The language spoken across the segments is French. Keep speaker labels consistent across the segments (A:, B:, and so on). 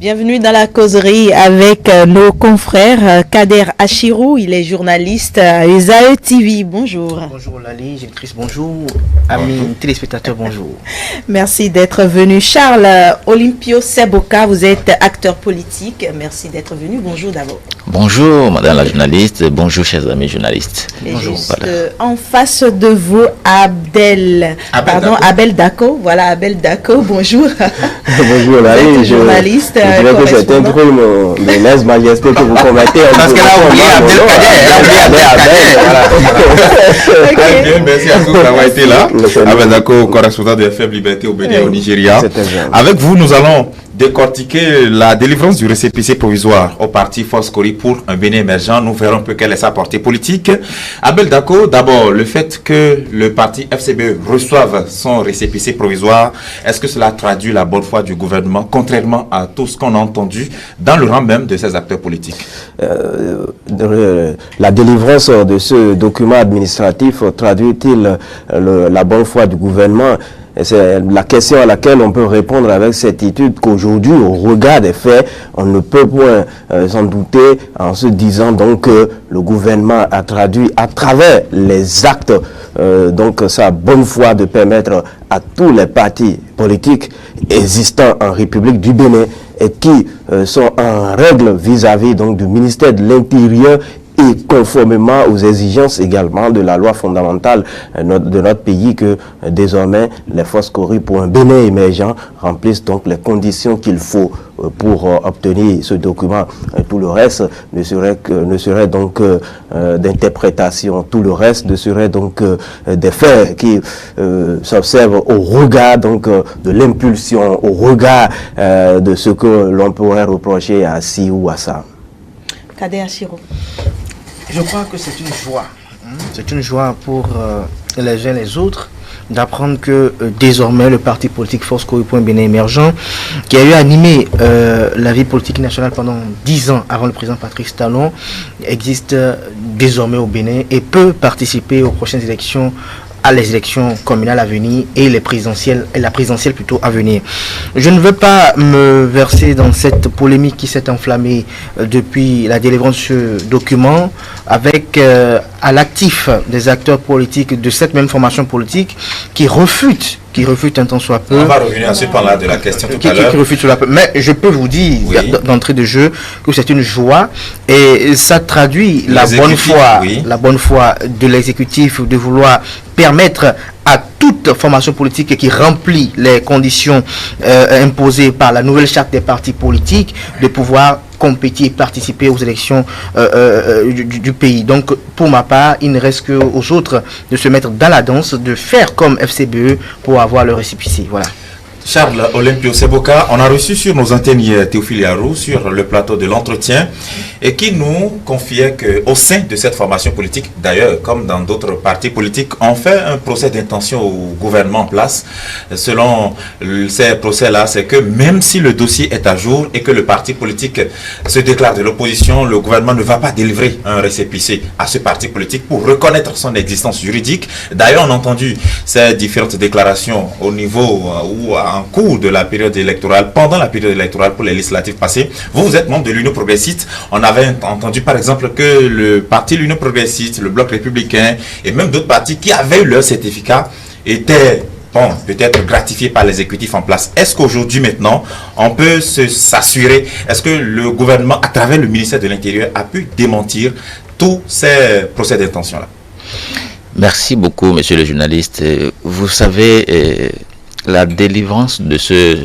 A: Bienvenue dans la causerie avec nos confrères. Kader Achirou, il est journaliste à Esae TV. Bonjour.
B: Bonjour Lali, directrice, bonjour. Amis téléspectateurs, bonjour.
A: Merci d'être venu. Charles Olympio Seboka, vous êtes acteur politique. Merci d'être venu. Bonjour d'abord.
C: Bonjour madame la journaliste, bonjour chers amis journalistes.
A: Et
C: bonjour.
A: Juste, en face de vous, Abel Dako. Voilà, Abel Dako, bonjour.
D: Bonjour Lali,
A: journaliste.
D: Je dirais que c'est un truc de lèse-majesté que vous commettez.
B: Parce qu'elle a oublié
E: Très bien, merci à tous d'avoir été là. Abel Dako, correspondant de FM Liberté au Bénin, au Nigeria. Avec vous, nous allons décortiquer la délivrance du récépissé provisoire au parti Force Cori pour un Bénin émergent. Nous verrons un peu quelle est sa portée politique. Abel Dako, d'abord, le fait que le parti FCBE reçoive son récépissé provisoire, est-ce que cela traduit la bonne foi du gouvernement, contrairement à tout ce qu'on a entendu dans le rang même de ces acteurs politiques?
D: La délivrance de ce document administratif traduit-il la bonne foi du gouvernement? C'est la question à laquelle on peut répondre avec certitude qu'aujourd'hui, au regard des faits, on ne peut point s'en douter en se disant donc que le gouvernement a traduit à travers les actes donc sa bonne foi de permettre à tous les partis politiques existants en République du Bénin et qui sont en règle vis-à-vis donc du ministère de l'Intérieur et conformément aux exigences également de la loi fondamentale de notre pays, que désormais les forces Cori pour un Bénin émergent remplissent donc les conditions qu'il faut pour obtenir ce document. Tout le reste ne serait donc d'interprétation, tout le reste ne serait donc des faits qui s'observent au regard donc de l'impulsion, au regard de ce que l'on pourrait reprocher à ci ou à ça.
A: Kader Achirou.
B: Je crois que c'est une joie. C'est une joie pour les uns et les autres d'apprendre que désormais le parti politique Force Cori pour un Bénin émergent, qui a eu animé la vie politique nationale pendant 10 ans avant le président Patrice Talon, existe désormais au Bénin et peut participer aux prochaines élections, à les élections communales à venir et la présidentielle plutôt à venir. Je ne veux pas me verser dans cette polémique qui s'est enflammée depuis la délivrance de ce document avec à l'actif des acteurs politiques de cette même formation politique qui refutent un tant soit peu.
E: On va revenir à ce point-là de la question tout à l'heure.
B: Mais je peux vous dire d'entrée de jeu que c'est une joie et ça traduit la bonne foi de l'exécutif de vouloir permettre à toute formation politique qui remplit les conditions imposées par la nouvelle charte des partis politiques de pouvoir compétir et participer aux élections du pays. Donc, pour ma part, il ne reste qu'aux autres de se mettre dans la danse, de faire comme FCBE pour avoir le récépissé. Voilà.
E: Charles Olympio Seboka, on a reçu sur nos antennes hier Théophile Yarou sur le plateau de l'entretien et qui nous confiait qu'au sein de cette formation politique, d'ailleurs comme dans d'autres partis politiques, on fait un procès d'intention au gouvernement en place. Selon ces procès-là, c'est que même si le dossier est à jour et que le parti politique se déclare de l'opposition, le gouvernement ne va pas délivrer un récépissé à ce parti politique pour reconnaître son existence juridique. D'ailleurs, on a entendu ces différentes déclarations au niveau ou en cours de la période électorale, pendant la période électorale pour les législatives passées. Vous êtes membre de l'Union progressiste. On avait entendu par exemple que le parti l'Union progressiste, le Bloc républicain et même d'autres partis qui avaient eu leur certificat étaient peut-être gratifiés par l'exécutif en place. Est-ce qu'aujourd'hui maintenant, on peut s'assurer, est-ce que le gouvernement, à travers le ministère de l'Intérieur, a pu démentir tous ces procès d'intention-là?
C: Merci beaucoup, monsieur le journaliste. Vous savez, la délivrance de ce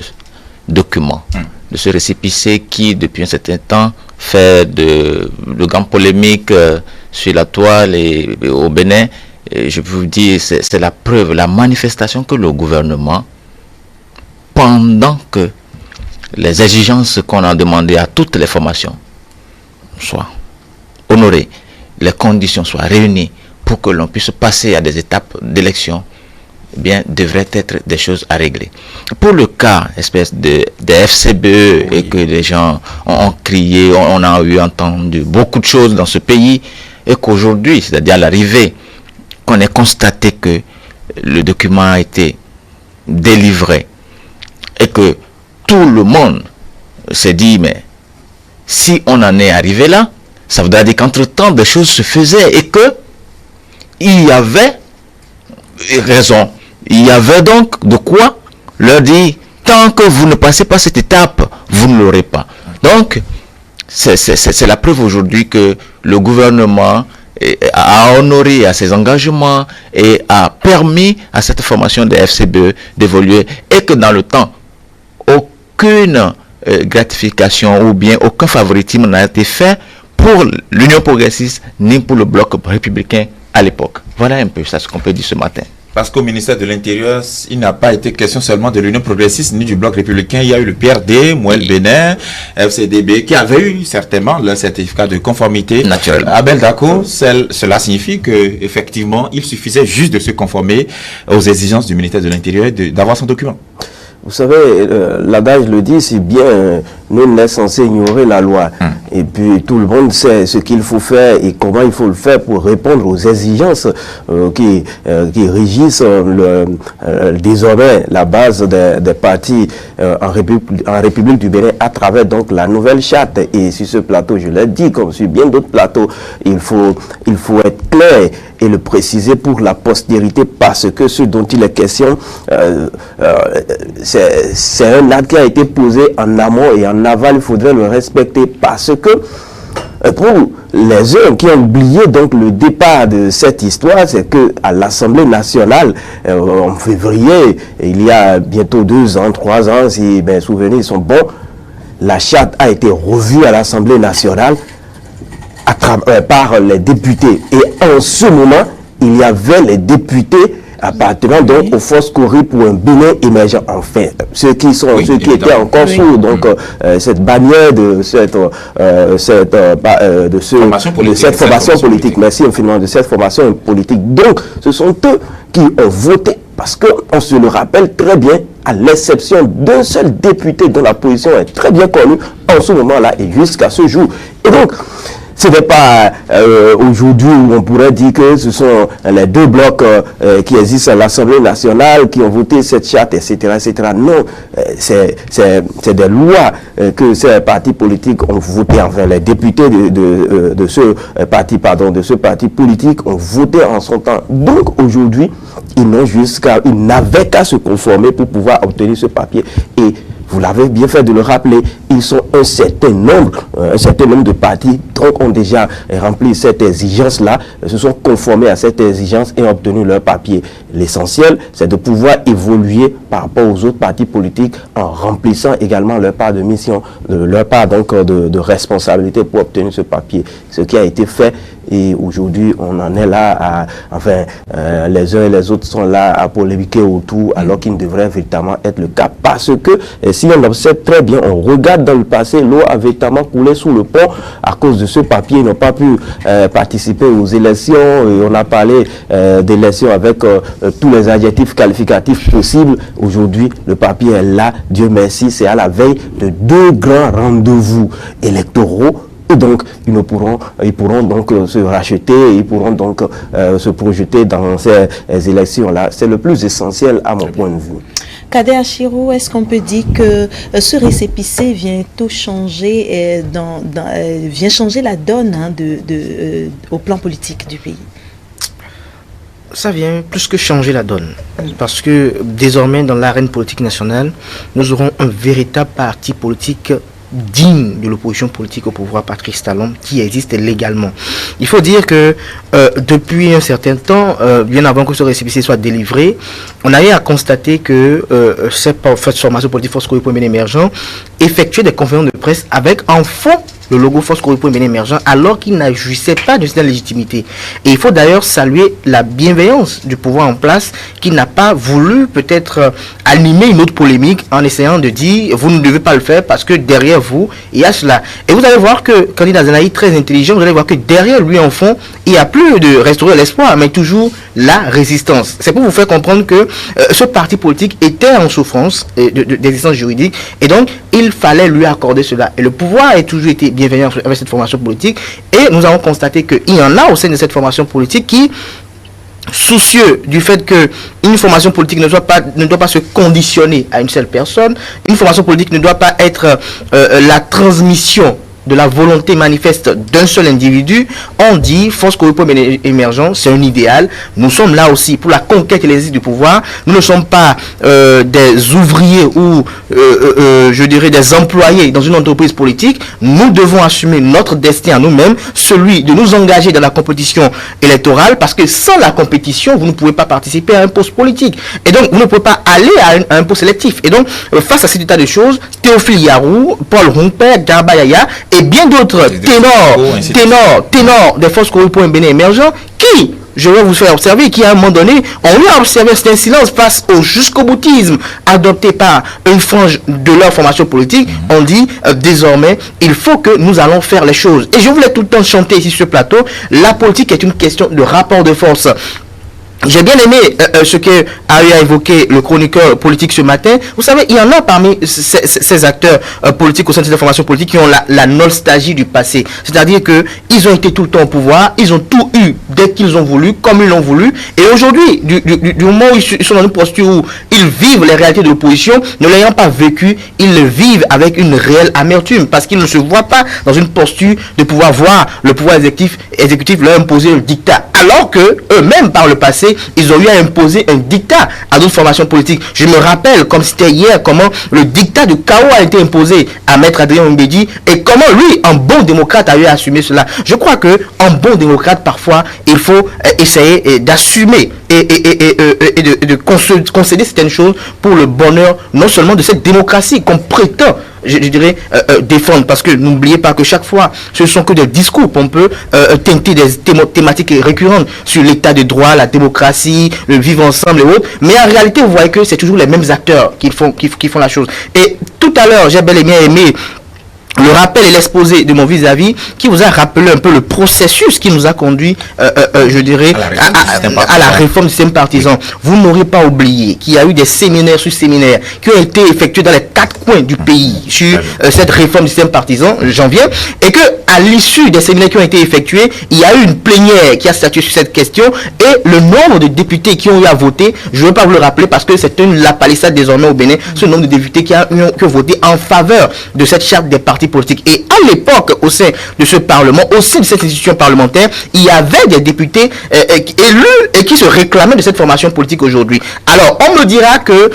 C: document, de ce récépissé qui, depuis un certain temps, fait de grandes polémiques sur la toile et au Bénin, et je peux vous dire, c'est la preuve, la manifestation que le gouvernement, pendant que les exigences qu'on a demandées à toutes les formations soient honorées, les conditions soient réunies pour que l'on puisse passer à des étapes d'élection, eh bien, devraient être des choses à régler. Pour le cas, espèce de FCBE, et que les gens ont crié, on a eu entendu beaucoup de choses dans ce pays, et qu'aujourd'hui, c'est-à-dire à l'arrivée, qu'on ait constaté que le document a été délivré, et que tout le monde s'est dit, mais si on en est arrivé là, ça voudrait dire qu'entre-temps, des choses se faisaient et que il y avait raison. Il y avait donc de quoi leur dire, tant que vous ne passez pas cette étape, vous ne l'aurez pas. Donc, c'est la preuve aujourd'hui que le gouvernement a honoré à ses engagements et a permis à cette formation des FCBE d'évoluer et que dans le temps, aucune gratification ou bien aucun favoritisme n'a été fait pour l'Union progressiste ni pour le bloc républicain à l'époque. Voilà un peu ça ce qu'on peut dire ce matin.
E: Parce qu'au ministère de l'Intérieur, il n'a pas été question seulement de l'Union progressiste ni du bloc républicain. Il y a eu le PRD, Mouel Bénin, FCDB, qui avait eu certainement le certificat de conformité.
C: Naturellement.
E: Abel Dako, cela signifie qu'effectivement, il suffisait juste de se conformer aux exigences du ministère de l'Intérieur d'avoir son document.
D: Vous savez, l'adage le dit, si bien nul n'est censé ignorer la loi. Et puis tout le monde sait ce qu'il faut faire et comment il faut le faire pour répondre aux exigences qui régissent désormais la base des partis en République du Bénin à travers donc la nouvelle charte. Et sur ce plateau, je l'ai dit, comme sur bien d'autres plateaux, il faut être clair et le préciser pour la postérité parce que ce dont il est question, c'est un acte qui a été posé en amont et en aval, il faudrait le respecter parce que pour les uns qui ont oublié donc le départ de cette histoire, c'est que à l'Assemblée nationale en février, il y a bientôt 2 ans, 3 ans, si mes souvenirs sont bons, la charte a été revue à l'Assemblée nationale par les députés. Et en ce moment, il y avait les députés appartenant donc aux forces Cori pour un Bénin émergent. Enfin, ceux qui étaient encore sous donc cette bannière de cette formation politique. Merci infiniment de cette formation politique. Donc, ce sont eux qui ont voté parce qu'on se le rappelle très bien, à l'exception d'un seul député dont la position est très bien connue en ce moment-là et jusqu'à ce jour. Et donc, ce n'est pas aujourd'hui où on pourrait dire que ce sont les 2 blocs qui existent à l'Assemblée nationale qui ont voté cette charte, etc. etc. Non, c'est des lois que ces partis politiques ont voté, enfin les députés de ce parti politique ont voté en son temps. Donc aujourd'hui, ils n'avaient qu'à se conformer pour pouvoir obtenir ce papier. Et vous l'avez bien fait de le rappeler, ils sont un certain nombre de partis donc ont déjà rempli cette exigence-là, se sont conformés à cette exigence et ont obtenu leur papier. L'essentiel, c'est de pouvoir évoluer par rapport aux autres partis politiques en remplissant également leur part de mission, leur part donc de responsabilité pour obtenir ce papier. Ce qui a été fait. Et aujourd'hui, on en est là les uns et les autres sont là à polémiquer autour, alors qu'il ne devrait véritablement être le cas. Parce que, si on observe très bien, on regarde dans le passé, l'eau a véritablement coulé sous le pont. À cause de ce papier, ils n'ont pas pu participer aux élections. Et on a parlé d'élections avec tous les adjectifs qualificatifs possibles. Aujourd'hui, le papier est là. Dieu merci, c'est à la veille de 2 grands rendez-vous électoraux. Et donc, ils pourront donc se racheter, ils pourront donc se projeter dans ces élections-là. C'est le plus essentiel à mon point de vue.
A: Kader Achirou, est-ce qu'on peut dire que ce récépissé vient tout changer, vient changer la donne au plan politique du pays?
B: Ça vient plus que changer la donne. Parce que désormais, dans l'arène politique nationale, nous aurons un véritable parti politique digne de l'opposition politique au pouvoir, Patrice Talon, qui existe légalement. Il faut dire que depuis un certain temps, bien avant que ce récépissé soit délivré, on a eu à constater que cette formation politique Force Cori pour Bénin émergent effectuait des conférences de presse avec en fond le logo Force Cori pour Bénin émergent, alors qu'il n'agissait pas de cette légitimité. Et il faut d'ailleurs saluer la bienveillance du pouvoir en place, qui n'a pas voulu peut-être animer une autre polémique en essayant de dire vous ne devez pas le faire parce que derrière vous il y a cela. Et vous allez voir que candidat Zanaï, très intelligent, vous allez voir que derrière lui en fond il n'y a plus de restaurer l'espoir, mais toujours la résistance. C'est pour vous faire comprendre que ce parti politique était en souffrance d'existence juridique, et donc il fallait lui accorder cela. Et le pouvoir a toujours été bienveillant avec cette formation politique, et nous avons constaté qu'il y en a au sein de cette formation politique qui soucieux du fait que une formation politique ne doit pas se conditionner à une seule personne. Une formation politique ne doit pas être la transmission de la volonté manifeste d'un seul individu. On dit Force Kowepo émergent, c'est un idéal. Nous sommes là aussi pour la conquête et l'exercice du pouvoir. Nous ne sommes pas des ouvriers ou je dirais des employés dans une entreprise politique. Nous devons assumer notre destin à nous-mêmes, celui de nous engager dans la compétition électorale, parce que sans la compétition, vous ne pouvez pas participer à un poste politique. Et donc, vous ne pouvez pas aller à un poste électif. Et donc, face à cet état de choses, Théophile Yarou, Paul Rumper, Garba Yaya et bien d'autres ténors des Forces Kowepo Mbene émergents qui, je vais vous faire observer, qui à un moment donné ont eu à observer un silence face au jusqu'au-boutisme adopté par une frange de leur formation politique. On dit désormais il faut que nous allons faire les choses. Et je voulais tout le temps chanter ici sur ce plateau, la politique est une question de rapport de force. J'ai bien aimé ce que a eu à évoquer le chroniqueur politique ce matin. Vous savez, il y en a parmi ces acteurs politiques au sein de cette formation politique qui ont la nostalgie du passé. C'est-à-dire qu'ils ont été tout le temps au pouvoir, ils ont tout eu dès qu'ils ont voulu, comme ils l'ont voulu. Et aujourd'hui, du moment où ils sont dans une posture où ils vivent les réalités de l'opposition, ne l'ayant pas vécu, ils le vivent avec une réelle amertume parce qu'ils ne se voient pas dans une posture de pouvoir voir le pouvoir exécutif leur imposer un dictat. Alors que eux-mêmes, par le passé, ils ont eu à imposer un dictat à d'autres formations politiques. Je me rappelle, comme c'était hier, comment le dictat du chaos a été imposé à Maître Adrien Mbedi et comment lui, en bon démocrate, a eu à assumer cela. Je crois que en bon démocrate, parfois, il faut essayer d'assumer et de concéder certaines choses pour le bonheur, non seulement de cette démocratie qu'on prétend, je dirais, défendre, parce que n'oubliez pas que chaque fois, ce ne sont que des discours qu'on peut teinter des thématiques récurrentes sur l'état de droit, la démocratie, le vivre ensemble et autres, mais en réalité, vous voyez que c'est toujours les mêmes acteurs qui font la chose. Et tout à l'heure, j'ai bel et bien aimé le rappel et l'exposé de mon vis-à-vis qui vous a rappelé un peu le processus qui nous a conduit, je dirais, à la réforme du système partisan. Oui. Vous n'aurez pas oublié qu'il y a eu des séminaires sur séminaires qui ont été effectués dans les 4 coins du pays sur cette réforme du système partisan, j'en viens, et que à l'issue des séminaires qui ont été effectués, il y a eu une plénière qui a statué sur cette question et le nombre de députés qui ont eu à voter, je ne veux pas vous le rappeler parce que c'est la palissade désormais au Bénin, ce nombre de députés qui ont voté en faveur de cette charte des partis politiques. Et à l'époque, au sein de ce Parlement, au sein de cette institution parlementaire, il y avait des députés élus et qui se réclamaient de cette formation politique aujourd'hui. Alors, on me dira que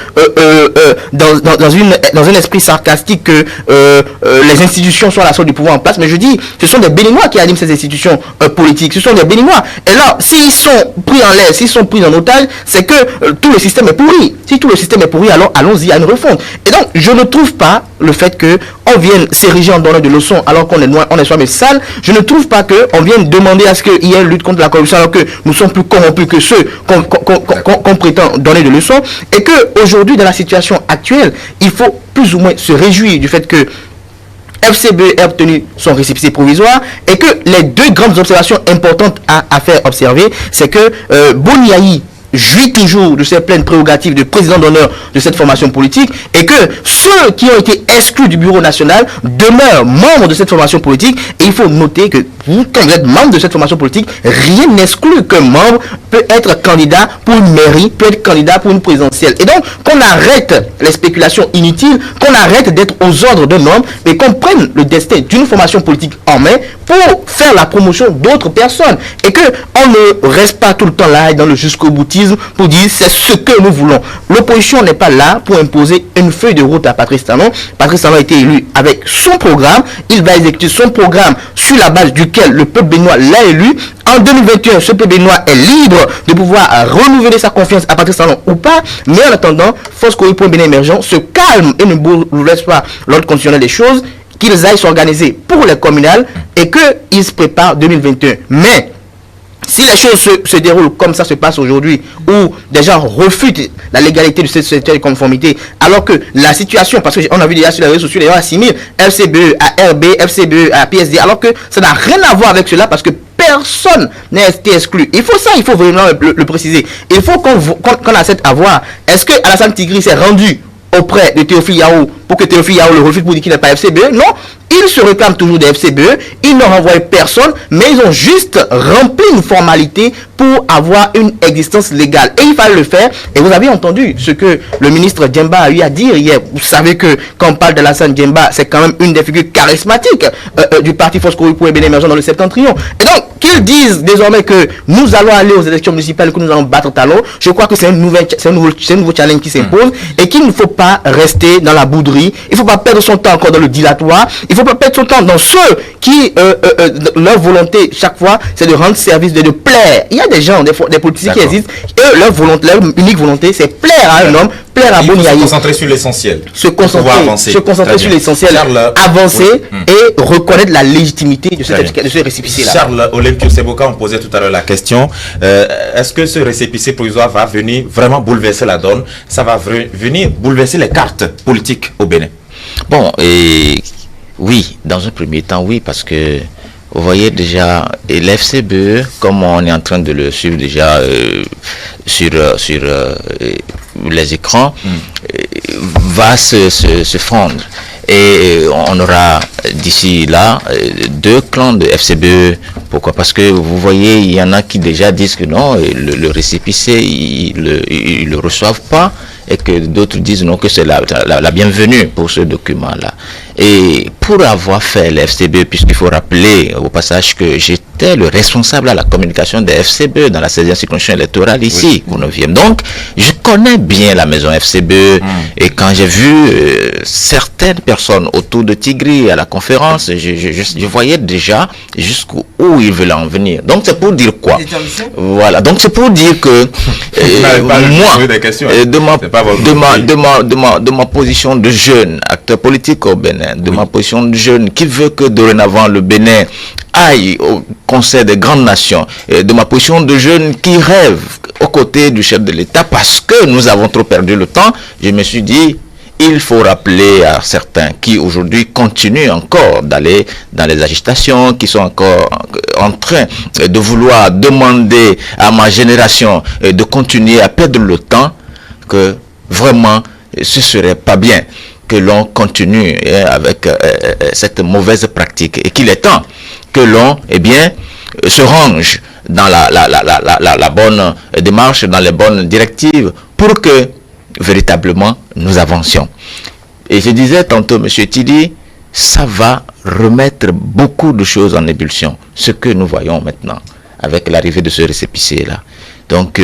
B: dans un esprit sarcastique que les institutions sont à la solde du pouvoir en place, mais je dis, ce sont des Béninois qui animent ces institutions politiques, ce sont des Béninois. Et là, s'ils sont pris en l'air, s'ils sont pris en otage, c'est que tout le système est pourri. Si tout le système est pourri, alors allons-y à une refonte. Et donc, je ne trouve pas le fait qu'on vienne s'ériger en donneur de leçons alors qu'on est soi-même sale. Je ne trouve pas qu'on vienne demander à ce qu'il y ait une lutte contre la corruption alors que nous sommes plus corrompus que ceux qu'on prétend donner de leçons. Et qu'aujourd'hui, dans la situation actuelle, il faut plus ou moins se réjouir du fait que FCBE a obtenu son récépissé provisoire et que les 2 grandes observations importantes à faire observer, c'est que Boniaï jouit toujours de ses pleines prérogatives de président d'honneur de cette formation politique et que ceux qui ont été exclus du bureau national demeurent membres de cette formation politique. Et il faut noter que vous, quand vous êtes membre de cette formation politique, rien n'exclut qu'un membre peut être candidat pour une mairie, peut être candidat pour une présidentielle. Et donc, qu'on arrête les spéculations inutiles, qu'on arrête d'être aux ordres d'un homme, mais qu'on prenne le destin d'une formation politique en main pour faire la promotion d'autres personnes. Et qu'on ne reste pas tout le temps là dans le jusqu'au boutisme pour dire c'est ce que nous voulons. L'opposition n'est pas là pour imposer une feuille de route à Patrice Talon. Patrice Talon a été élu avec son programme. Il va exécuter son programme sur la base duquel le peuple béninois l'a élu. En 2021, ce peuple béninois est libre de pouvoir renouveler sa confiance à Patrice Talon ou pas. Mais en attendant, Force Kowepo Mbene émergent se calme et ne bouleverse pas l'ordre constitutionnel des choses, qu'ils aillent s'organiser pour les communales et qu'ils se préparent 2021. Mais si les choses se déroulent comme ça se passe aujourd'hui, où des gens refutent la légalité de cette société de conformité, alors que la situation, parce qu'on a vu déjà sur les réseaux sociaux, les gens assimilent FCBE à RB, FCBE à PSD, alors que ça n'a rien à voir avec cela, parce que personne n'a été exclu. Il faut vraiment le préciser. Il faut qu'on accepte à voir, est-ce que Alassane Tigri s'est rendu auprès de Théophile Yarou pour que Théophile Yarou le refute pour dire qu'il n'est pas FCBE? Non, ils se réclament toujours des FCBE, ils n'ont renvoyé personne, mais ils ont juste rempli une formalité pour avoir une existence légale. Et il fallait le faire. Et vous avez entendu ce que le ministre Djemba a eu à dire hier. Vous savez que quand on parle de Alassane Djemba, c'est quand même une des figures charismatiques du parti Force Kowi pour le Bénin émergent dans le Septentrion. Et donc, qu'ils disent désormais que nous allons aller aux élections municipales, que nous allons battre talon, je crois que c'est un nouveau challenge qui s'impose et qu'il ne faut pas rester dans la bouderie. Il ne faut pas perdre son temps encore dans le dilatoire. Il ne faut pas perdre son temps dans ceux qui, leur volonté, chaque fois, c'est de rendre service, de plaire. Il y a des gens, des politiciens qui existent, et leur unique volonté, c'est plaire à un homme, plaire à Boniaï.
E: Se concentrer sur l'essentiel.
B: Se concentrer sur l'essentiel, avancer et reconnaître la légitimité de ce récépissé-là.
E: Charles Olympio Seboka, on posait tout à l'heure la question, est-ce que ce récépissé provisoire va venir vraiment bouleverser la donne? Ça va venir bouleverser les cartes politiques au Bénin?
C: Bon, oui, dans un premier temps, oui, parce que vous voyez déjà, l'FCBE, comme on est en train de le suivre déjà sur les écrans, va se fondre. Et on aura d'ici là 2 clans de FCBE. Pourquoi? Parce que vous voyez, il y en a qui déjà disent que non, le récépissé, ils le reçoivent pas, et que d'autres disent non, que c'est la bienvenue pour ce document-là. Et pour avoir fait le FCBE, puisqu'il faut rappeler au passage que j'étais le responsable à la communication des FCBE dans la 16e circonscription électorale ici, au 9e. Donc, je connais bien la maison FCBE, et quand j'ai vu certaines personnes autour de Tigri à la conférence, je voyais déjà jusqu'où ils veulent en venir. Donc, c'est pour dire quoi? Voilà, donc c'est pour dire que moi, de ma position de jeune acteur politique au Bénin, de ma position de jeune qui veut que dorénavant le Bénin aille au Conseil des grandes nations, et de ma position de jeune qui rêve aux côtés du chef de l'État parce que nous avons trop perdu le temps, je me suis dit, il faut rappeler à certains qui aujourd'hui continuent encore d'aller dans les agitations, qui sont encore en train de vouloir demander à ma génération de continuer à perdre le temps, que vraiment ce serait pas bien que l'on continue avec cette mauvaise pratique, et qu'il est temps que l'on se range dans la bonne démarche, dans les bonnes directives, pour que véritablement nous avancions. Et je disais tantôt, M. Tidi, ça va remettre beaucoup de choses en ébullition, ce que nous voyons maintenant avec l'arrivée de ce récépissé-là. Donc,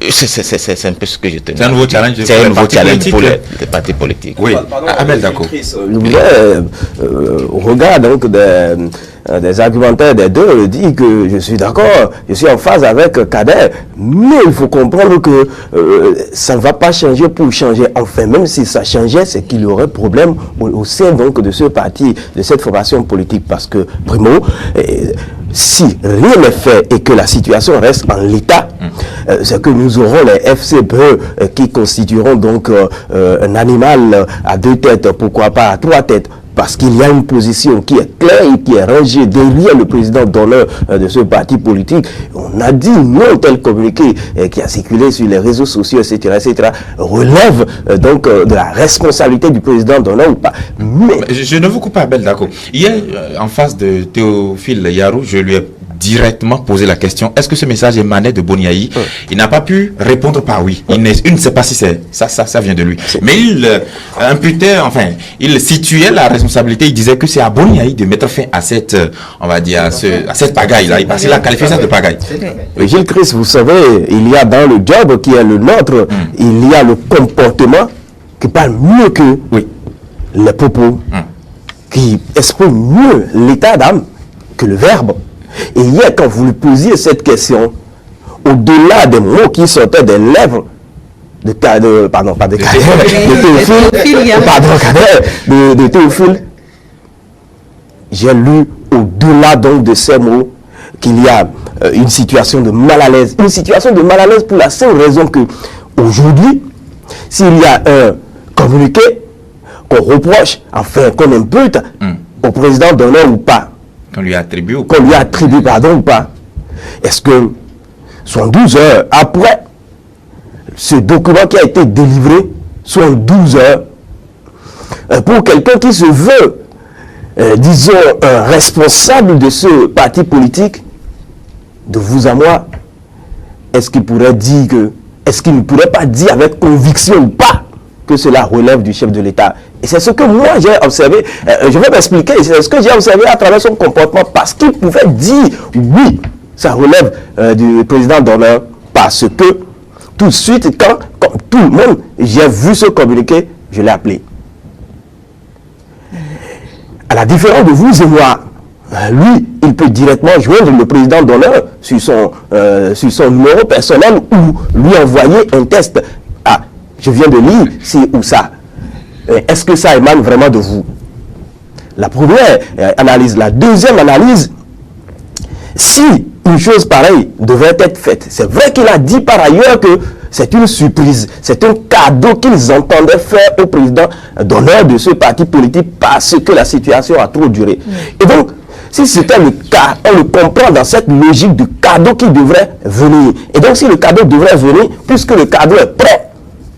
C: c'est un peu ce que je tenais.
E: C'est un nouveau challenge,
C: pour les partis politiques.
E: Oui, Abel, d'accord.
D: Au regard donc des argumentaires des deux, dit que je suis d'accord, je suis en phase avec Kader, mais il faut comprendre que ça ne va pas changer pour changer. Enfin, même si ça changeait, c'est qu'il y aurait problème au sein donc de ce parti, de cette formation politique, parce que, primo, si rien n'est fait et que la situation reste en l'état, c'est que nous aurons les FCBE qui constitueront donc un animal à 2 têtes, pourquoi pas à 3 têtes, parce qu'il y a une position qui est claire et qui est rangée derrière le président d'honneur de ce parti politique. On a dit non, tel communiqué qui a circulé sur les réseaux sociaux, etc., relève donc de la responsabilité du président d'honneur ou pas. Mais
E: je ne vous coupe pas, Abel, d'accord. Hier, en face de Théophile Yarou, je lui ai directement posé la question, est-ce que ce message émanait de Boniaï? Il n'a pas pu répondre par oui. Il ne sait pas si c'est ça vient de lui. Mais il imputait, enfin, il situait la responsabilité. Il disait que c'est à Boniaï de mettre fin à cette, on va dire, à cette pagaille-là. Parce qu'il a qualifié ça de pagaille.
D: Gilles Christ, vous savez, il y a dans le job qui est le nôtre, il y a le comportement qui parle mieux que les propos, qui exprime mieux l'état d'âme que le verbe. Et hier, quand vous lui posiez cette question, au-delà des mots qui sortaient des lèvres de Théophile, j'ai lu au-delà donc de ces mots qu'il y a une situation de mal à l'aise. Une situation de mal à l'aise pour la seule raison que aujourd'hui, s'il y a un communiqué qu'on reproche, enfin qu'on impute au président d'honneur ou pas,
E: qu'on lui attribue ou
D: pas. Est-ce que 72 heures après ce document qui a été délivré, 72 heures, pour quelqu'un qui se veut disons, un responsable de ce parti politique, de vous à moi, est-ce qu'il pourrait dire que, est-ce qu'il ne pourrait pas dire avec conviction ou pas que cela relève du chef de l'État? Et c'est ce que moi j'ai observé, je vais m'expliquer, c'est ce que j'ai observé à travers son comportement, parce qu'il pouvait dire oui, ça relève du président d'honneur, parce que tout de suite, quand tout le monde, j'ai vu ce communiqué, je l'ai appelé. À la différence de vous et moi, lui, il peut directement joindre le président d'honneur sur son numéro personnel ou lui envoyer un test. Ah, je viens de lire, c'est où ça. Est-ce que ça émane vraiment de vous? La première analyse. La deuxième analyse, si une chose pareille devrait être faite, c'est vrai qu'il a dit par ailleurs que c'est une surprise, c'est un cadeau qu'ils entendaient faire au président d'honneur de ce parti politique parce que la situation a trop duré. Et donc, si c'était le cas, on le comprend dans cette logique du cadeau qui devrait venir. Et donc, si le cadeau devrait venir, puisque le cadeau est prêt,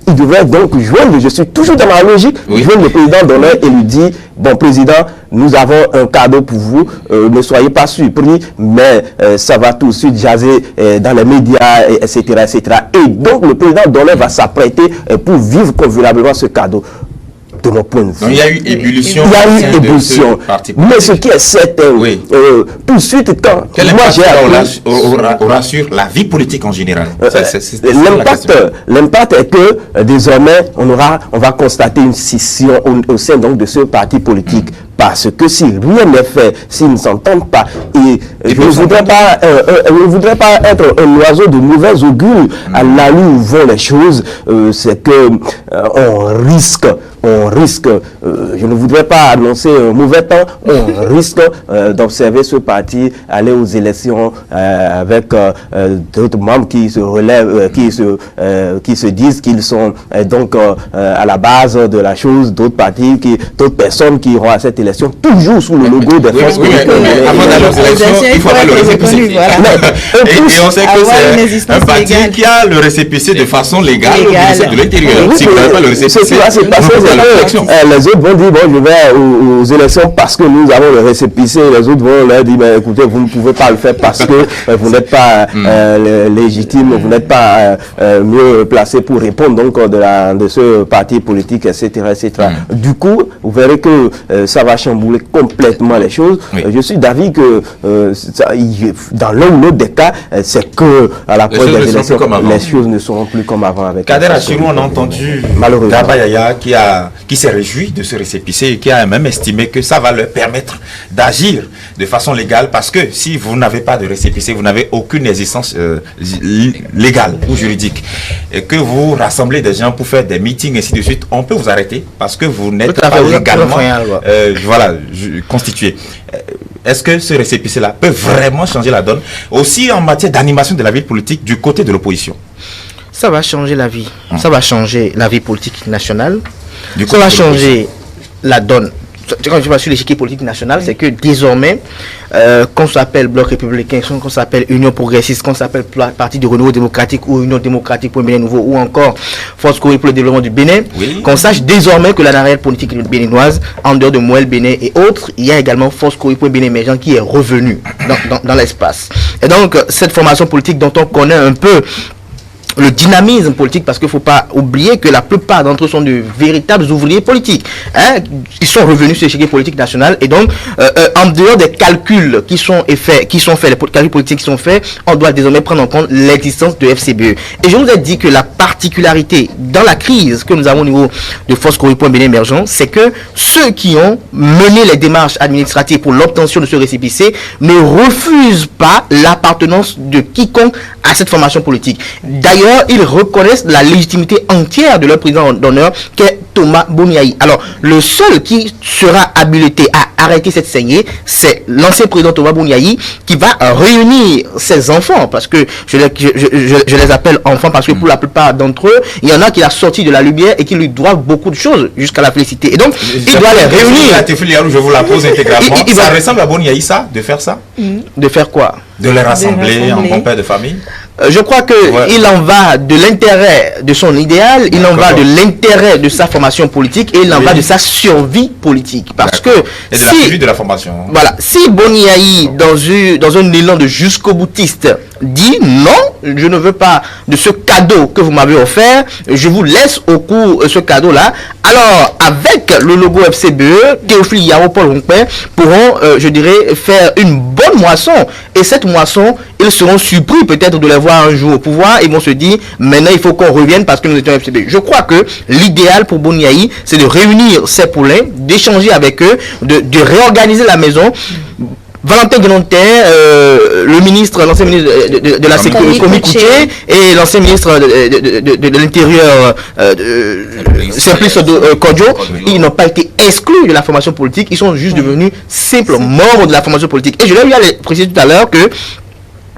D: il devrait donc joindre, je suis toujours dans ma logique, joindre le président d'honneur et lui dire, bon président, nous avons un cadeau pour vous, ne soyez pas surpris, mais ça va tout de suite jaser dans les médias, etc., etc. Et donc le président d'honneur va s'apprêter pour vivre convenablement ce cadeau. De mon point de vue.
E: Donc, il y a eu ébullition.
D: Il y a eu ébullition. Mais ce qui est certain, tout de suite, quand
E: quel impact aura sur la vie politique en général?
D: L'impact est que désormais, on va constater une scission au sein donc de ce parti politique. Parce que si rien n'est fait, s'ils ne s'entendent pas, et je ne voudrais pas être un oiseau de mauvais augure à l'allure où vont les choses, c'est que on risque, je ne voudrais pas annoncer un mauvais temps, on risque d'observer ce parti aller aux élections avec d'autres membres qui se relèvent, qui se disent qu'ils sont donc à la base de la chose, d'autres partis, d'autres personnes qui iront à cette élection toujours sous le logo des forces politiques.
E: Avant d'aller aux élections, il faudra le récépissé. Et on sait que c'est un parti qui a le récépissé de façon légale au ministère de l'Intérieur. Si vous n'avez pas le récépissé,
D: ce qui va se passer, les autres vont dire, bon, je vais aux élections parce que nous avons le récépissé. Les autres vont leur dire, mais écoutez, vous ne pouvez pas le faire parce que vous n'êtes pas légitime, vous n'êtes pas mieux placé pour répondre donc de ce parti politique, etc., etc. Du coup, vous verrez que ça va chambouler complètement les choses. Je suis d'avis que dans l'un ou l'autre des cas, c'est que à la pointe des élections, les choses ne seront plus comme avant. Avec
E: Kader Achirou, on a entendu Garba Yaya qui s'est réjoui de ce récépissé et qui a même estimé que ça va leur permettre d'agir de façon légale, parce que si vous n'avez pas de récépissé, vous n'avez aucune existence légale ou juridique, et que vous rassemblez des gens pour faire des meetings et ainsi de suite, on peut vous arrêter parce que vous n'êtes pas légalement constitué. Est-ce que ce récépissé-là peut vraiment changer la donne aussi en matière d'animation de la vie politique du côté de l'opposition?
B: Ça va changer la vie. Ça va changer la vie politique nationale. Ça va changer la donne. Quand je vois sur l'échiquier politique national, c'est que désormais, qu'on s'appelle Bloc républicain, qu'on s'appelle Union progressiste, qu'on s'appelle Parti du renouveau démocratique ou Union démocratique pour un Bénin nouveau ou encore Force Corée pour le développement du Bénin, qu'on sache désormais que la narration politique béninoise, en dehors de Moël, Bénin et autres, il y a également Force Corée pour un Bénin émergent qui est revenu dans l'espace. Et donc, cette formation politique dont on connaît un peu le dynamisme politique, parce qu'il ne faut pas oublier que la plupart d'entre eux sont de véritables ouvriers politiques. Ils sont revenus sur l'échiquier politique national et donc, en dehors des calculs les calculs politiques qui sont faits, on doit désormais prendre en compte l'existence de FCBE. Et je vous ai dit que la particularité dans la crise que nous avons au niveau de Force Corée pour un Bénin émergent, c'est que ceux qui ont mené les démarches administratives pour l'obtention de ce récépissé ne refusent pas l'appartenance de quiconque à cette formation politique. D'ailleurs, ils reconnaissent la légitimité entière de leur président d'honneur, qui est Thomas Bouniaï. Alors, le seul qui sera habilité à arrêter cette saignée, c'est l'ancien président Thomas Bouniaï, qui va réunir ses enfants, parce que je les appelle enfants, parce que pour la plupart d'entre eux, il y en a qui l'a sorti de la lumière et qui lui doivent beaucoup de choses jusqu'à la félicité. Et donc, il doit les réunir.
E: Je vous la pose intégralement. Ça ressemble à Bouniaï, ça, de faire ça?
B: De faire quoi?
E: De les rassembler en bon père de famille?
B: je crois que il en va de l'intérêt de son idéal, il en va de l'intérêt de sa formation politique et il en va de sa survie politique. Parce que
E: et de la survie de la formation.
B: Voilà, si Boni Yayi, dans un élan de jusqu'au boutiste, dit non, je ne veux pas de ce cadeau que vous m'avez offert, je vous laisse au cours ce cadeau-là. Alors, avec le logo FCBE, Théophile Yaro, Paul Rompin pourront, je dirais, faire une bonne moisson. Et cette moisson, ils seront surpris peut-être de les voir un jour au pouvoir. Ils vont se dire, maintenant il faut qu'on revienne parce que nous étions FCBE. Je crois que l'idéal pour Boni Yayi, c'est de réunir ces poulains, d'échanger avec eux, de réorganiser la maison. Valentin Guénontin, le ministre, l'ancien ministre de la Sécurité, Komi Kouché, et l'ancien ministre de l'Intérieur, Simplice Kodjo, ils n'ont pas été exclus de la formation politique, ils sont juste devenus simples membres de la formation politique. Et je l'ai eu à préciser tout à l'heure que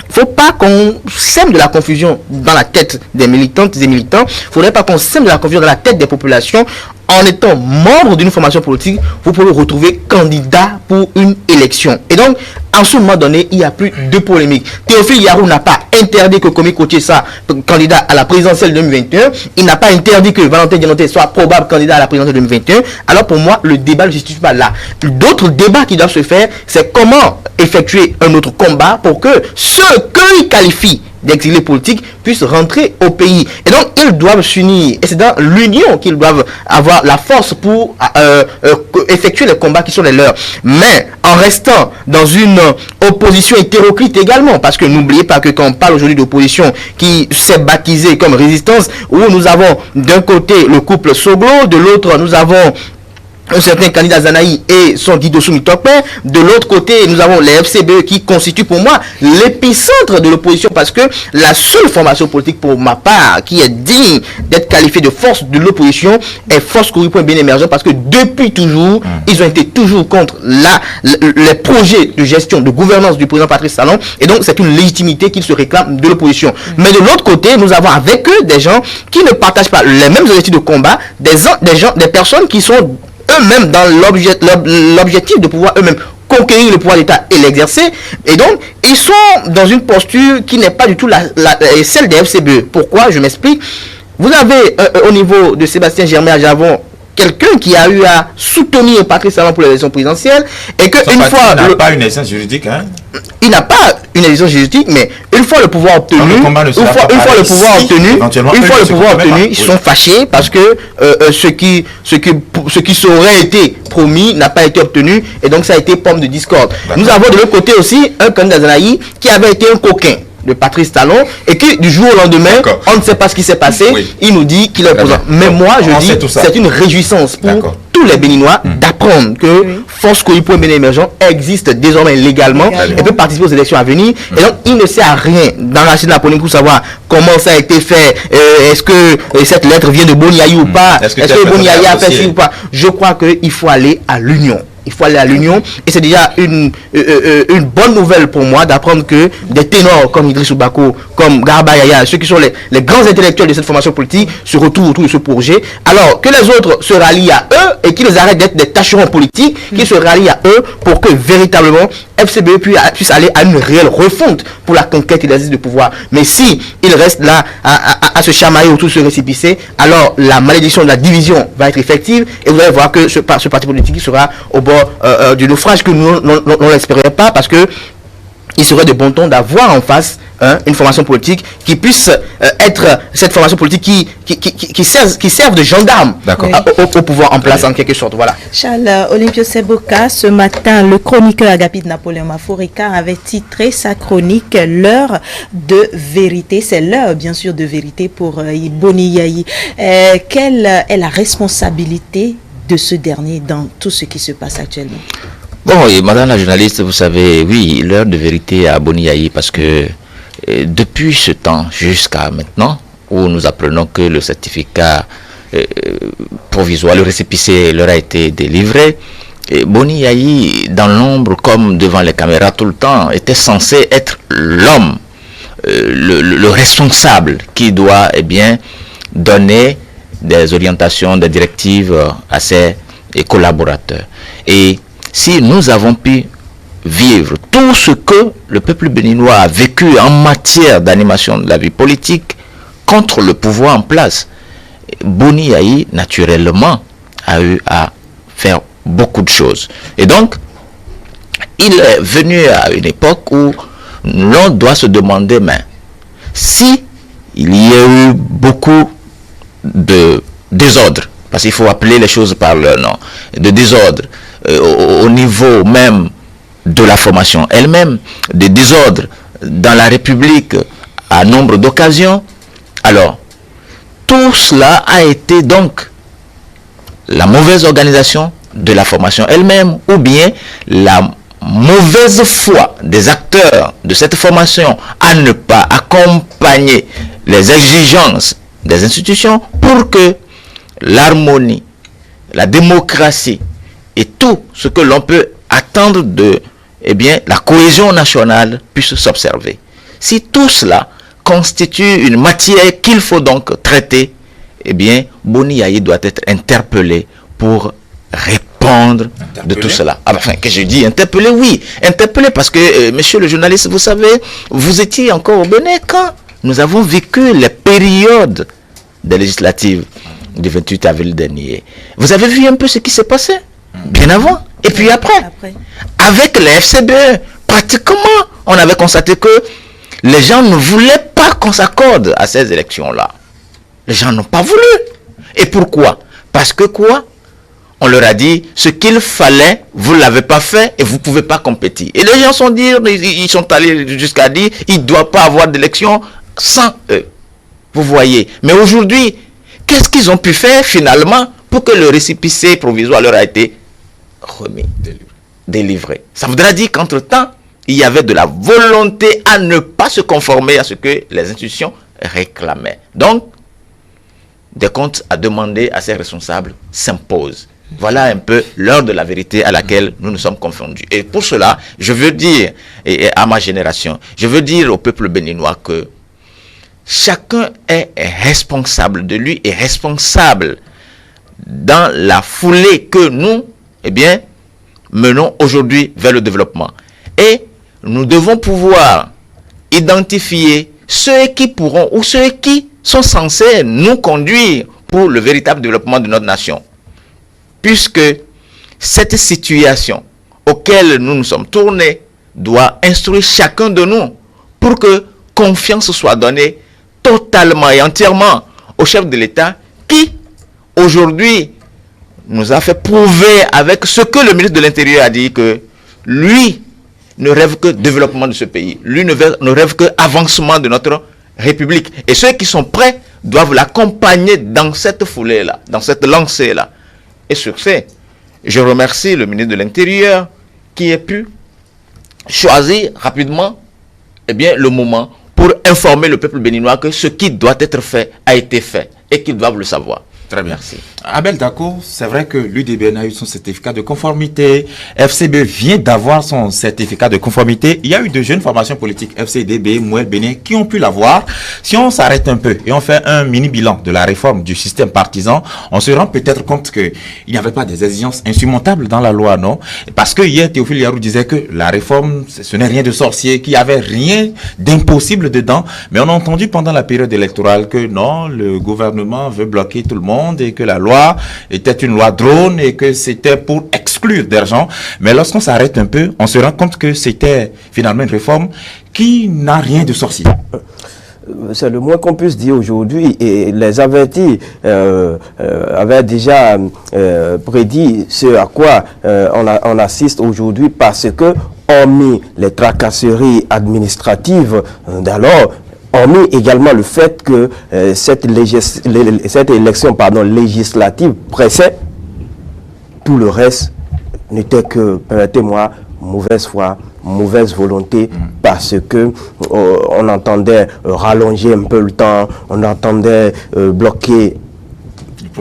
B: faut pas qu'on sème de la confusion dans la tête des militantes et des militants. Faudrait pas qu'on sème de la confusion dans la tête des populations. En étant membre d'une formation politique, vous pouvez vous retrouver candidat pour une élection. Et donc, en ce moment donné, il n'y a plus de polémique. Théophile Yarou n'a pas interdit que Komi Kouché soit candidat à la présidentielle 2021. Il n'a pas interdit que Valentin Guénontin soit probable candidat à la présidentielle 2021. Alors pour moi, le débat ne se situe pas là. D'autres débats qui doivent se faire, c'est comment effectuer un autre combat pour que ceux qu'il qualifie d'exilés politiques puissent rentrer au pays. Et donc, ils doivent s'unir. Et c'est dans l'union qu'ils doivent avoir la force pour effectuer les combats qui sont les leurs. Mais en restant dans une opposition hétéroclite également, parce que n'oubliez pas que quand on parle aujourd'hui d'opposition qui s'est baptisée comme résistance, où nous avons d'un côté le couple Soglo, de l'autre nous avons un certain candidat Zanaï et son Guido Soumitokpe. De l'autre côté, nous avons les FCBE qui constituent pour moi l'épicentre de l'opposition, parce que la seule formation politique pour ma part qui est digne d'être qualifiée de force de l'opposition est Force Kouri Bien Émergent, parce que depuis toujours, ils ont été toujours contre les projets de gestion, de gouvernance du président Patrice Talon, et donc c'est une légitimité qu'ils se réclament de l'opposition. Mais de l'autre côté, nous avons avec eux des gens qui ne partagent pas les mêmes objectifs de combat, des personnes qui sont eux-mêmes dans l'objectif de pouvoir eux-mêmes conquérir le pouvoir d'État et l'exercer. Et donc, ils sont dans une posture qui n'est pas du tout celle des FCBE. Pourquoi? Je m'explique. Vous avez au niveau de Sébastien Germain à Javon quelqu'un qui a eu à soutenir Patrice Talon pour l'élection présidentielle, et que une fois
E: il n'a pas une essence juridique, hein?
B: Il n'a pas une élection juridique, mais une fois le pouvoir obtenu, ils sont fâchés parce que ce qui aurait été promis n'a pas été obtenu, et donc ça a été pomme de discorde. Nous avons de l'autre côté aussi un candidat Zanaï qui avait été un coquin de Patrice Talon, et qui du jour au lendemain, on ne sait pas ce qui s'est passé, il nous dit qu'il est opposant. Mais moi je dis, c'est une réjouissance pour tous les Béninois d'apprendre que Force Kouri Bien Émergent existe désormais légalement et peut participer aux élections à venir. Et donc il ne sert à rien d'enracher la polémique pour savoir comment ça a été fait, est-ce que cette lettre vient de Boni Yayi ou pas, est-ce que Boni Yayi a fait ci ou pas. Je crois qu'il faut aller à l'union. Il faut aller à l'union, et c'est déjà une bonne nouvelle pour moi d'apprendre que des ténors comme Idriss Oubako, comme Garba Yaya, ceux qui sont les grands intellectuels de cette formation politique, se retrouvent autour de ce projet, alors que les autres se rallient à eux et qu'ils arrêtent d'être des tâcherons politiques, qu'ils se rallient à eux pour que véritablement FCBE puisse aller à une réelle refonte pour la conquête et l'exercice de pouvoir. Mais si il reste là à se chamailler autour de ce récépissé, alors la malédiction de la division va être effective, et vous allez voir que ce parti politique sera au bord du naufrage que nous ne l'espérions pas, parce que il serait de bon ton d'avoir en face une formation politique qui puisse être cette formation politique qui serve de gendarme au pouvoir en place, en quelque sorte. Voilà.
A: Charles Olympio Seboka, ce matin, le chroniqueur Agapit Napoléon Maforika avait titré sa chronique L'heure de vérité. C'est l'heure, bien sûr, de vérité pour Boni Yayi. Quelle est la responsabilité de ce dernier dans tout ce qui se passe actuellement?
C: Bon, et madame la journaliste, vous savez, oui, l'heure de vérité à Boni Yayi, parce que depuis ce temps jusqu'à maintenant, où nous apprenons que le certificat provisoire, le récépissé leur a été délivré, Boni Yayi, dans l'ombre comme devant les caméras tout le temps, était censé être l'homme, le responsable qui doit donner des orientations, des directives à ses collaborateurs. Et si nous avons pu vivre tout ce que le peuple béninois a vécu en matière d'animation de la vie politique contre le pouvoir en place. Boni Yayi, naturellement, a eu à faire beaucoup de choses. Et donc, il est venu à une époque où l'on doit se demander, mais si il y a eu beaucoup de désordre, parce qu'il faut appeler les choses par leur nom, de désordre au niveau même de la formation elle-même, de désordre dans la République à nombre d'occasions, alors tout cela a été donc la mauvaise organisation de la formation elle-même ou bien la mauvaise foi des acteurs de cette formation à ne pas accompagner les exigences des institutions pour que l'harmonie, la démocratie et tout ce que l'on peut attendre de la cohésion nationale puisse s'observer. Si tout cela constitue une matière qu'il faut donc traiter, Boni Yayi doit être interpellé pour répondre de tout cela. Enfin, que je dis interpellé, oui. Interpellé parce que, monsieur le journaliste, vous savez, vous étiez encore au Bénin quand nous avons vécu les périodes des législatives du 28 avril dernier. Vous avez vu un peu ce qui s'est passé bien avant et puis après. Avec les FCBE, pratiquement, on avait constaté que les gens ne voulaient pas qu'on s'accorde à ces élections-là. Les gens n'ont pas voulu. Et pourquoi? Parce que quoi? On leur a dit, ce qu'il fallait, vous ne l'avez pas fait et vous ne pouvez pas compétir. Et les gens ils sont allés jusqu'à dire, il ne doit pas avoir d'élection sans eux. Vous voyez. Mais aujourd'hui, qu'est-ce qu'ils ont pu faire finalement pour que le récépissé provisoire leur a été remis, délivré? Ça voudrait dire qu'entre-temps, il y avait de la volonté à ne pas se conformer à ce que les institutions réclamaient. Donc, des comptes à demander à ces responsables s'imposent. Voilà un peu l'heure de la vérité à laquelle nous nous sommes confondus. Et pour cela, je veux dire, et à ma génération, je veux dire au peuple béninois que chacun est responsable de lui et responsable dans la foulée que nous, menons aujourd'hui vers le développement. Et nous devons pouvoir identifier ceux qui pourront ou ceux qui sont censés nous conduire pour le véritable développement de notre nation. Puisque cette situation auquel nous nous sommes tournés doit instruire chacun de nous pour que confiance soit donnée totalement et entièrement au chef de l'État qui, aujourd'hui, nous a fait prouver avec ce que le ministre de l'Intérieur a dit que lui ne rêve que développement de ce pays. Lui ne rêve que avancement de notre République. Et ceux qui sont prêts doivent l'accompagner dans cette foulée-là, dans cette lancée-là. Et sur ce, je remercie le ministre de l'Intérieur qui a pu choisir rapidement le moment pour informer le peuple béninois que ce qui doit être fait a été fait et qu'ils doivent le savoir.
E: Très bien.
C: Merci.
E: Abel Dako, c'est vrai que l'UDBN a eu son certificat de conformité. FCB vient d'avoir son certificat de conformité. Il y a eu de jeunes formations politiques, FCDB, Mouel Bénin, qui ont pu l'avoir. Si on s'arrête un peu et on fait un mini bilan de la réforme du système partisan, on se rend peut-être compte qu'il n'y avait pas des exigences insurmontables dans la loi, non? Parce que hier, Théophile Yarou disait que la réforme, ce n'est rien de sorcier, qu'il n'y avait rien d'impossible dedans. Mais on a entendu pendant la période électorale que non, le gouvernement veut bloquer tout le monde et que la loi était une loi drone et que c'était pour exclure des gens. Mais lorsqu'on s'arrête un peu, on se rend compte que c'était finalement une réforme qui n'a rien de sorcier.
D: C'est le moins qu'on puisse dire aujourd'hui, et les avertis avaient déjà prédit ce à quoi on assiste aujourd'hui, parce que, hormis les tracasseries administratives d'alors, hormis également le fait que cette élection législative pressait, tout le reste n'était que, permettez-moi, mauvaise foi, mauvaise volonté, parce que on entendait rallonger un peu le temps, on entendait bloquer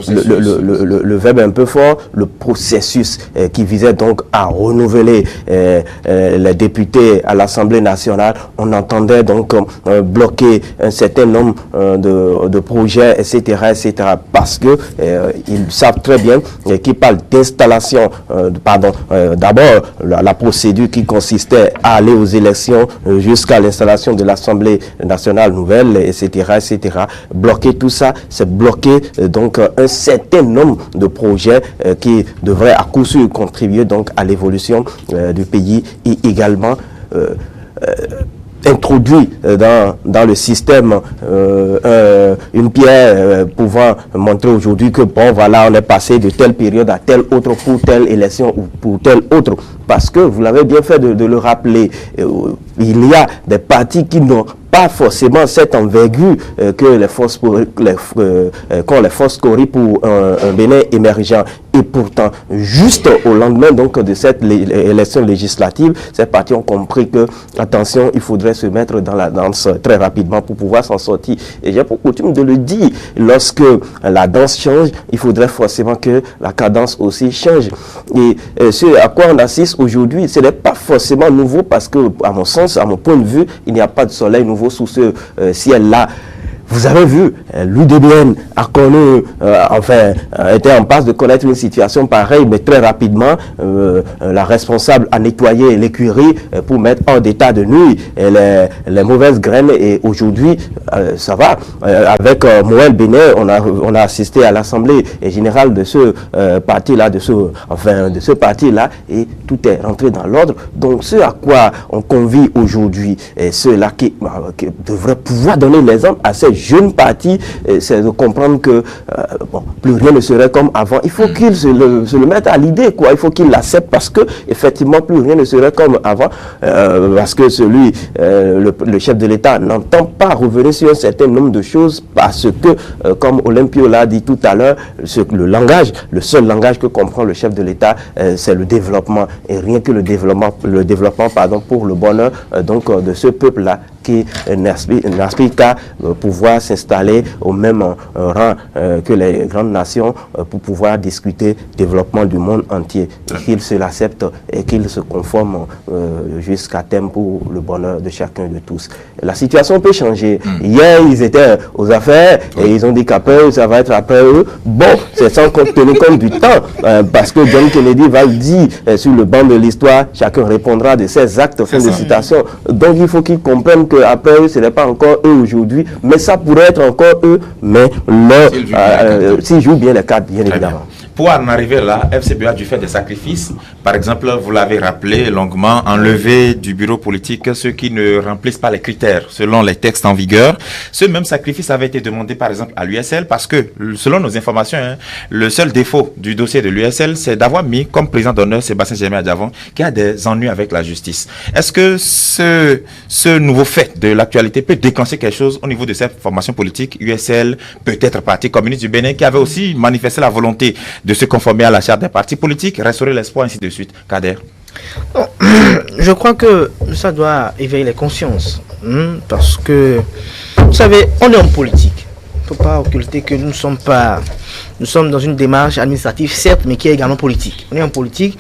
D: le verbe est un peu fort, le processus qui visait donc à renouveler les députés à l'Assemblée nationale. On entendait donc bloquer un certain nombre de projets, etc., etc., parce que ils savent très bien qu'ils parlent d'installation, d'abord la procédure qui consistait à aller aux élections jusqu'à l'installation de l'Assemblée nationale nouvelle, etc., etc. Bloquer tout ça, c'est bloquer donc un certain nombre de projets qui devraient à coup sûr contribuer donc à l'évolution du pays et également introduit dans le système une pierre pouvant montrer aujourd'hui que bon voilà, on est passé de telle période à telle autre pour telle élection ou pour telle autre, parce que vous l'avez bien fait de le rappeler, il y a des partis qui n'ont pas forcément cette envergure qu'ont les forces Cori pour un Bénin émergent. Et pourtant, juste au lendemain donc de cette élection législative, ces partis ont compris que, attention, il faudrait se mettre dans la danse très rapidement pour pouvoir s'en sortir. Et j'ai pour coutume de le dire, lorsque la danse change, il faudrait forcément que la cadence aussi change. Et ce à quoi on assiste aujourd'hui, ce n'est pas forcément nouveau parce que, à mon sens, à mon point de vue, il n'y a pas de soleil nouveau sous ce ciel-là. Vous avez vu, l'UDBN a connu, était en passe de connaître une situation pareille, mais très rapidement, la responsable a nettoyé l'écurie pour mettre hors d'état de nuit les mauvaises graines. Et aujourd'hui, ça va. Avec Moël Bénin, on a assisté à l'Assemblée générale de ce parti-là, de ce parti-là, et tout est rentré dans l'ordre. Donc, ce à quoi on convie aujourd'hui, ceux-là qui devraient pouvoir donner l'exemple à ces jeunes partis, c'est de comprendre que plus rien ne serait comme avant. Il faut qu'ils se le mettent à l'idée, quoi. Il faut qu'ils l'acceptent parce que effectivement plus rien ne serait comme avant, parce que le chef de l'État n'entend pas revenir sur un certain nombre de choses parce que, comme Olympio l'a dit tout à l'heure, le seul langage que comprend le chef de l'État, c'est le développement, et rien que le développement pour le bonheur donc de ce peuple-là qui n'aspire qu'à pouvoir s'installer au même rang que les grandes nations pour pouvoir discuter développement du monde entier. Qu'ils se l'acceptent et qu'ils se conforment jusqu'à terme pour le bonheur de chacun de tous. La situation peut changer. Hier, ils étaient aux affaires et ils ont dit qu'après eux, ça va être après eux. Bon, c'est sans tenir compte du temps parce que John Kennedy va le dire sur le banc de l'histoire, chacun répondra de ses actes, fin de citation. Donc il faut qu'ils comprennent que après eux, ce n'est pas encore eux aujourd'hui, mais ça pourrait être encore eux, mais s'ils jouent bien les cartes, bien évidemment.
E: Pour en arriver là, FCBA a dû faire des sacrifices. Par exemple, vous l'avez rappelé longuement, enlever du bureau politique ceux qui ne remplissent pas les critères selon les textes en vigueur. Ce même sacrifice avait été demandé par exemple à l'USL parce que, selon nos informations, le seul défaut du dossier de l'USL, c'est d'avoir mis comme président d'honneur Sébastien Germain Adjavon qui a des ennuis avec la justice. Est-ce que ce nouveau fait de l'actualité peut déclencher quelque chose au niveau de cette formation politique USL, peut-être Parti communiste du Bénin, qui avait aussi manifesté la volonté de se conformer à la charte des partis politiques, restaurer l'espoir, ainsi de suite. Kader?
B: Je crois que ça doit éveiller les consciences. Parce que, vous savez, on est en politique. Il ne faut pas occulter que nous sommes dans une démarche administrative, certes, mais qui est également politique. On est en politique.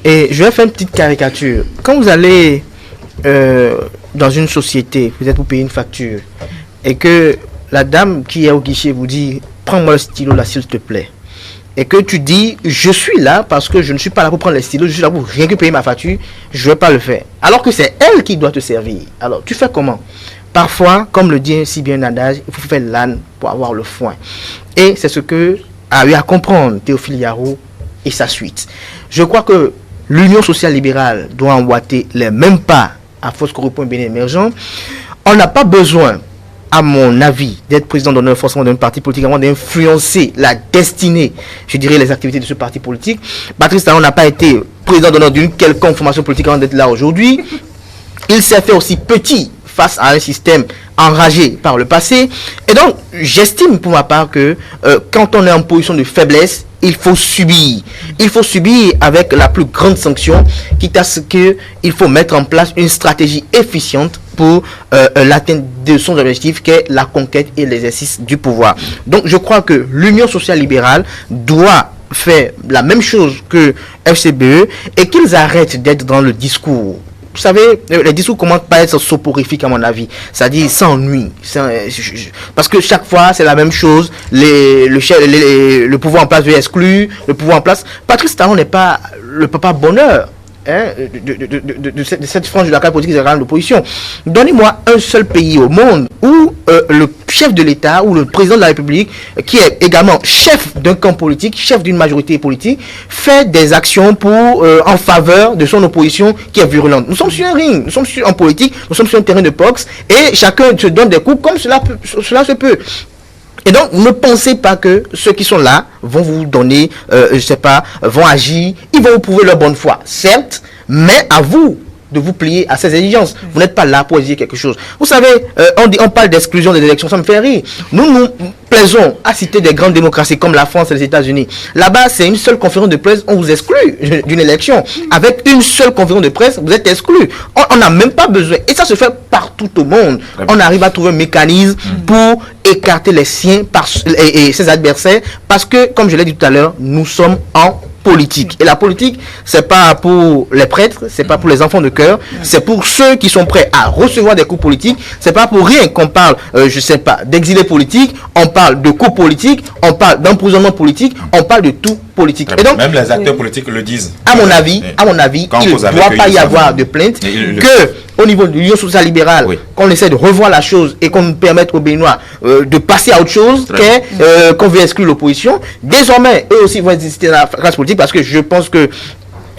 B: Et je vais faire une petite caricature. Quand vous allez dans une société, peut-être pour payer une facture, et que la dame qui est au guichet vous dit « Prends-moi le stylo là, s'il te plaît ». Et que tu dis, je suis là parce que je ne suis pas là pour prendre les stylos, je suis là pour rien que payer ma facture, je ne vais pas le faire. Alors que c'est elle qui doit te servir. Alors, tu fais comment? Parfois, comme le dit si bien un adage, il faut faire l'âne pour avoir le foin. Et c'est ce que a eu à comprendre Théophile Yarou et sa suite. Je crois que l'Union sociale libérale doit emboîter les mêmes pas à Force Cori Bénin émergent. On n'a pas besoin, à mon avis, d'être président d'honneur forcément d'un parti politique, avant d'influencer la destinée, je dirais, les activités de ce parti politique. Patrice Talon n'a pas été président d'honneur d'une quelconque formation politique avant d'être là aujourd'hui. Il s'est fait aussi petit face à un système enragé par le passé. Et donc, j'estime pour ma part que quand on est en position de faiblesse, il faut subir. Il faut subir avec la plus grande sanction, quitte à ce qu'il faut mettre en place une stratégie efficiente pour l'atteinte de son objectif qui est la conquête et l'exercice du pouvoir. Donc je crois que l'Union sociale libérale doit faire la même chose que FCBE et qu'ils arrêtent d'être dans le discours. Vous savez, les discours commencent pas à être soporifiques à mon avis. C'est-à-dire s'ennuie. Parce que chaque fois, c'est la même chose. Le pouvoir en place veut exclure. Le pouvoir en place... Patrice Talon n'est pas le papa bonheur. De cette frange de la classe politique de l'opposition. Donnez-moi un seul pays au monde où le chef de l'État ou le président de la République, qui est également chef d'un camp politique, chef d'une majorité politique, fait des actions en faveur de son opposition qui est virulente. Nous sommes sur un ring, nous sommes en politique, nous sommes sur un terrain de boxe et chacun se donne des coups comme cela se peut. Et donc, ne pensez pas que ceux qui sont là vont vous donner, vont agir, ils vont vous prouver leur bonne foi. Certes, mais à vous de vous plier à ces exigences. Vous n'êtes pas là pour exiger quelque chose. Vous savez, on parle d'exclusion des élections, ça me fait rire. Nous plaisons à citer des grandes démocraties comme la France et les États-Unis. Là-bas, c'est une seule conférence de presse, on vous exclut d'une élection. Avec une seule conférence de presse, vous êtes exclu. On n'a même pas besoin. Et ça se fait partout au monde. On arrive à trouver un mécanisme pour écarter les siens et ses adversaires parce que, comme je l'ai dit tout à l'heure, nous sommes en politique. Et la politique, c'est pas pour les prêtres, c'est pas pour les enfants de cœur, c'est pour ceux qui sont prêts à recevoir des coups politiques. C'est pas pour rien qu'on parle, d'exilés politiques, on parle de coups politiques, on parle d'emprisonnement politique, on parle de tout politique. Et donc,
E: même les acteurs politiques le disent.
B: À mon avis, il ne doit pas y avoir de plainte au niveau de l'Union sociale libérale, qu'on essaie de revoir la chose et qu'on nous permette aux Béninois de passer à autre chose qu'on veut exclure l'opposition. Désormais, eux aussi vont exister dans la classe politique parce que je pense que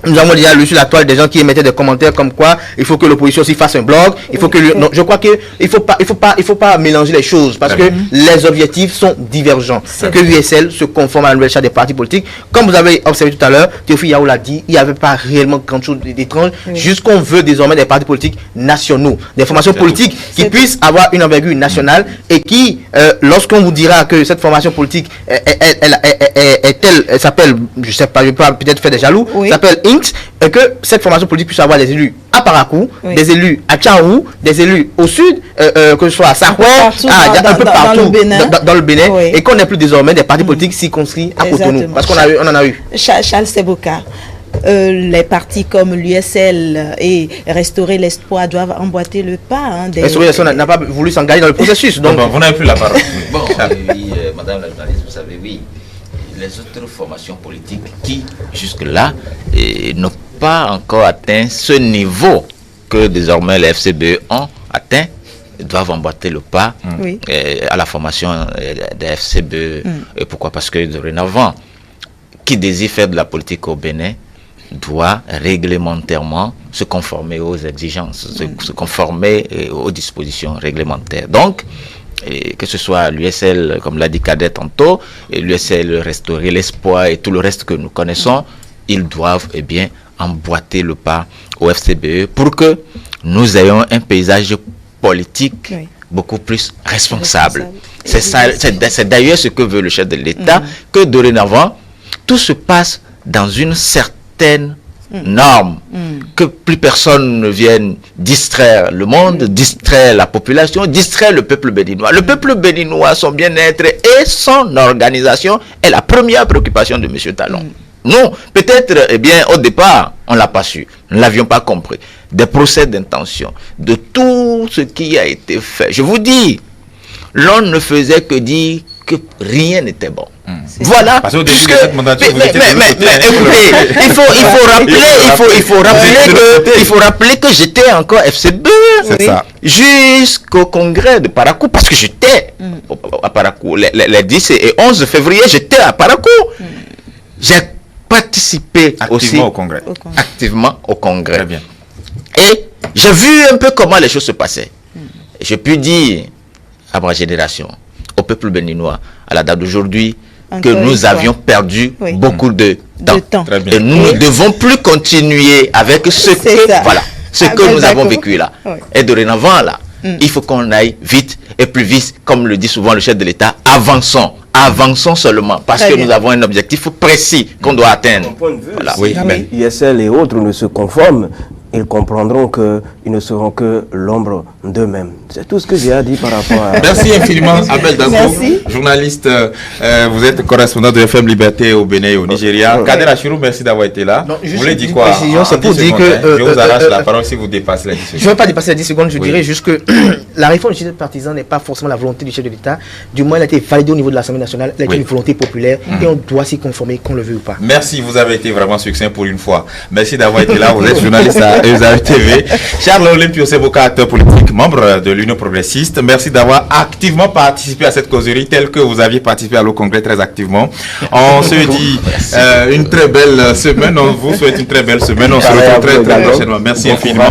B: nous avons déjà lu sur la toile des gens qui émettaient des commentaires comme quoi il faut que l'opposition aussi fasse un blog. Il faut que je crois que il faut pas mélanger les choses parce que les objectifs sont divergents. Que l'USL se conforme à la nouvelle charte des partis politiques. Comme vous avez observé tout à l'heure, Théophile Yao l'a dit, il n'y avait pas réellement grand chose d'étrange. Juste qu'on veut désormais des partis politiques nationaux, des formations politiques qui puissent avoir une envergure nationale et qui, lorsqu'on vous dira que cette formation politique elle s'appelle, je sais pas, je peux peut-être faire des jaloux, s'appelle et que cette formation politique puisse avoir des élus à Parakou, des élus à Tchaourou, des élus au sud, que ce soit à Sahoué, un peu partout dans le Bénin, et qu'on n'ait plus désormais des partis politiques circonscrits à Cotonou, parce qu'on en a eu.
A: Charles Seboka, les partis comme l'USL et Restaurer l'Espoir doivent emboîter le pas.
B: Restaurer l'Espoir n'a pas voulu s'engager dans le processus. Donc
E: vous n'avez plus la parole.
C: Bon, madame la journaliste, vous savez, les autres formations politiques qui, jusque-là, n'ont pas encore atteint ce niveau que désormais les FCBE ont atteint, doivent emboîter le pas à la formation des FCBE. Et pourquoi? Parce que dorénavant, qui désire faire de la politique au Bénin doit réglementairement se conformer aux exigences, se conformer aux dispositions réglementaires. Donc, et que ce soit l'USL, comme l'a dit Cadet tantôt, et l'USL Restaurer l'Espoir et tout le reste que nous connaissons, ils doivent emboîter le pas au FCBE pour que nous ayons un paysage politique beaucoup plus responsable. C'est d'ailleurs ce que veut le chef de l'État, que dorénavant, tout se passe dans une certaine norme, que plus personne ne vienne distraire le monde, distraire la population, distraire le peuple béninois. Le peuple béninois, son bien-être et son organisation est la première préoccupation de M. Talon. Non, peut-être, au départ, on ne l'a pas su, nous ne l'avions pas compris. Des procès d'intention, de tout ce qui a été fait. Je vous dis, l'on ne faisait que dire que rien n'était bon. Voilà. Parce au début de cette mandature, écoutez, il faut rappeler que j'étais encore FCBE. C'est ça. Jusqu'au congrès de Parakou, parce que j'étais à Parakou. Les 10 et 11 février, j'étais à Parakou. J'ai participé activement au congrès. Très bien. Et j'ai vu un peu comment les choses se passaient. Et je puis dire à ma génération, au peuple béninois, à la date d'aujourd'hui, que nous avions perdu beaucoup de temps. Et nous ne devons plus continuer avec ce que nous avons vécu là. Et dorénavant là, il faut qu'on aille vite et plus vite, comme le dit souvent le chef de l'État, avançons. Avançons seulement, parce que nous avons un objectif précis qu'on doit atteindre.
D: Voilà. ISL et autres ne se conforment ils comprendront qu'ils ne seront que l'ombre d'eux-mêmes. C'est tout ce que j'ai à dire par rapport à...
E: Merci infiniment, Abel Dago,
A: Merci.
E: journaliste. Vous êtes correspondant de FM Liberté au Bénin et au Nigeria. Kader Achirou, merci d'avoir été là.
B: Non,
E: Vous voulez dire quoi?
B: C'est pour dire que...
E: Je vous arrache la parole si vous dépassez la 10 secondes.
B: Je ne vais pas dépasser les 10 secondes, je
E: Oui.
B: dirais juste que la réforme du chef partisan n'est pas forcément la volonté du chef de l'État. Du moins, elle a été validée au niveau de l'Assemblée nationale. Elle a été
E: Oui.
B: une volonté populaire et on doit s'y conformer, qu'on le veuille ou pas.
E: Merci, vous avez été vraiment succinct pour une fois. Merci d'avoir été là. Vous êtes journaliste à ESA TV. Charles Olympio Seboka, acteur politique, membre de l'Union progressiste. Merci d'avoir activement participé à cette causerie telle que vous aviez participé à l'au congrès très activement. On se dit une très belle semaine. On vous souhaite une très belle semaine. On se retrouve très prochainement. Merci infiniment.